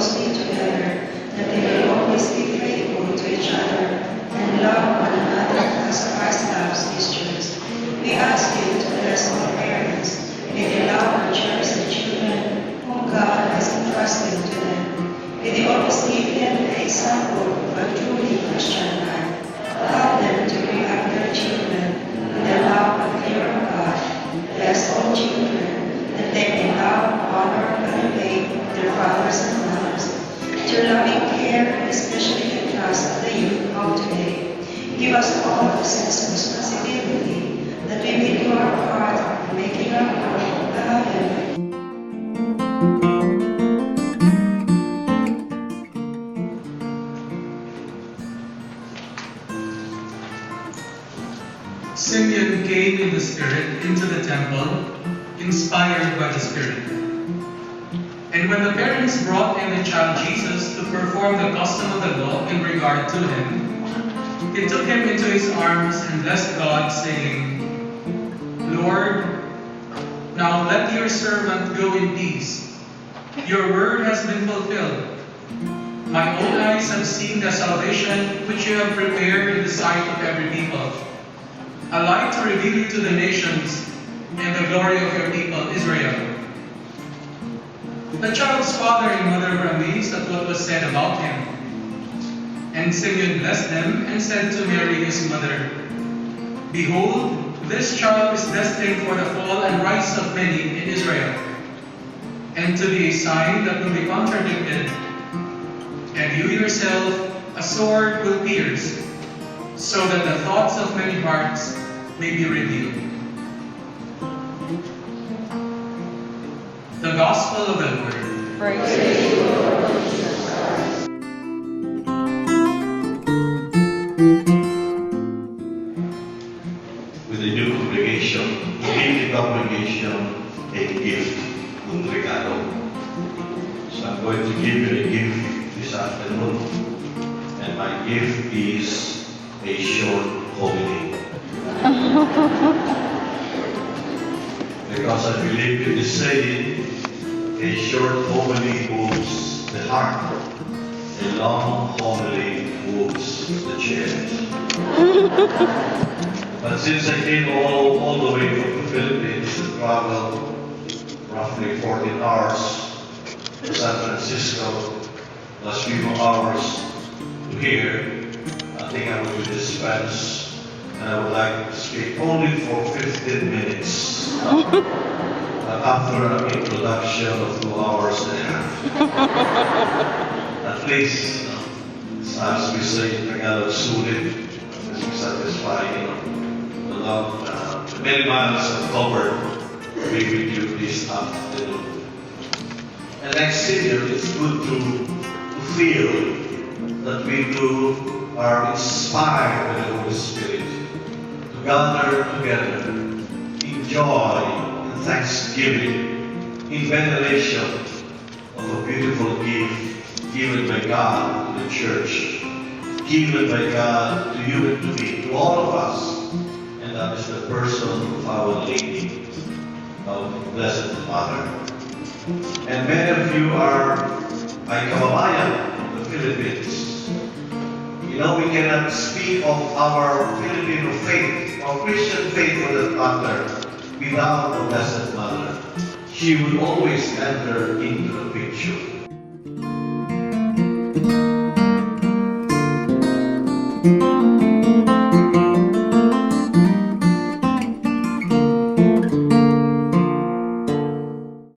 closely together, that they may always be faithful to each other and love one another as Christ loves His church. We ask you to bless all parents. May they love and cherish the children whom God has entrusted to them. May they always give them the example of a truly Christian life. Help them to bring up their children in the love and fear of God. Bless all children, that they may love, honor, and obey their fathers and mothers. To your loving care, and especially the trust of the youth of today, give us all a sense of responsibility that we may do our part in making our world a heaven. Simeon came in the Spirit into the temple, inspired by the Spirit. And when the parents brought in the child Jesus to perform the custom of the law in regard to him, he took him into his arms and blessed God, saying, Lord, now let your servant go in peace. Your word has been fulfilled. My own eyes have seen the salvation which you have prepared in the sight of every people, a light to reveal you to the nations, and the glory of your people Israel. The child's father and mother were amazed at what was said about him. And Simeon blessed them and said to Mary his mother, Behold, this child is destined for the fall and rise of many in Israel, and to be a sign that will be contradicted, and you yourself a sword will pierce, so that the thoughts of many hearts may be revealed. The Gospel of the Lord. Praise to you, Lord Jesus Christ. With the new congregation, give the congregation a gift, un regalo. So I'm going to give you a gift this afternoon, and my gift is a short homily. Because I believe in the saying, a short homily moves the heart, a long homily moves the chest. But since I came all the way from the Philippines to travel roughly 14 hours to San Francisco, plus few hours to here, I think I'm going to dispense, and I would like to speak only for 15 minutes. After an introduction of 2 hours and a half. At least, as we say in Tagalog, sulit, satisfying, the long, many miles I've covered to be with you this afternoon. And next year, it's good to feel that we too are inspired by the Holy Spirit to gather together in joy and thanksgiving, in veneration of a beautiful gift given by God to the church, given by God to you and to me, to all of us, and that is the person of Our Lady, our Blessed Mother. And many of you are my kababayan of the Philippines. You know, we cannot speak of our Filipino faith, our Christian faith for that matter, without the Blessed Mother. She would always enter into the picture.